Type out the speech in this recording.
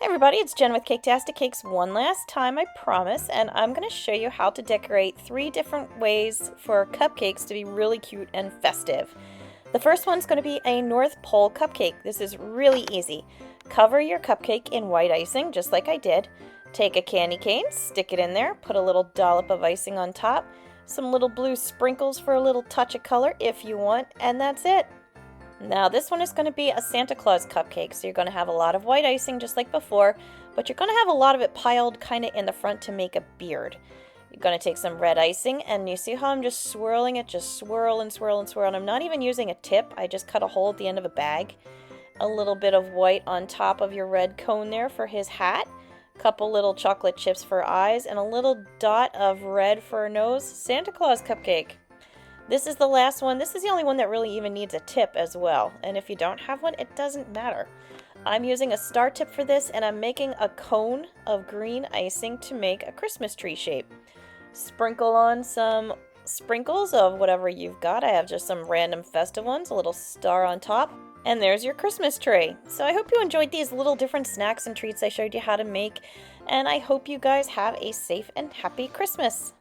Hey everybody, it's Jen with Caketastic Cakes one last time, I promise, and I'm going to show you how to decorate 3 different ways for cupcakes to be really cute and festive. The first one's going to be a North Pole cupcake. This is really easy. Cover your cupcake in white icing, just like I did. Take a candy cane, stick it in there, put a little dollop of icing on top, some little blue sprinkles for a little touch of color if you want, and that's it. Now this one is going to be a Santa Claus cupcake, so you're going to have a lot of white icing just like before, but you're going to have a lot of it piled kind of in the front to make a beard. You're going to take some red icing, and you see how I'm just swirling it, just swirl and swirl and swirl, and I'm not even using a tip, I just cut a hole at the end of a bag. A little bit of white on top of your red cone there for his hat, a couple little chocolate chips for eyes, and a little dot of red for a nose. Santa Claus cupcake. This is the last one. This is the only one that really even needs a tip as well. And if you don't have one, it doesn't matter. I'm using a star tip for this, and I'm making a cone of green icing to make a Christmas tree shape. Sprinkle on some sprinkles of whatever you've got. I have just some random festive ones, a little star on top. And there's your Christmas tree. So I hope you enjoyed these little different snacks and treats I showed you how to make. And I hope you guys have a safe and happy Christmas.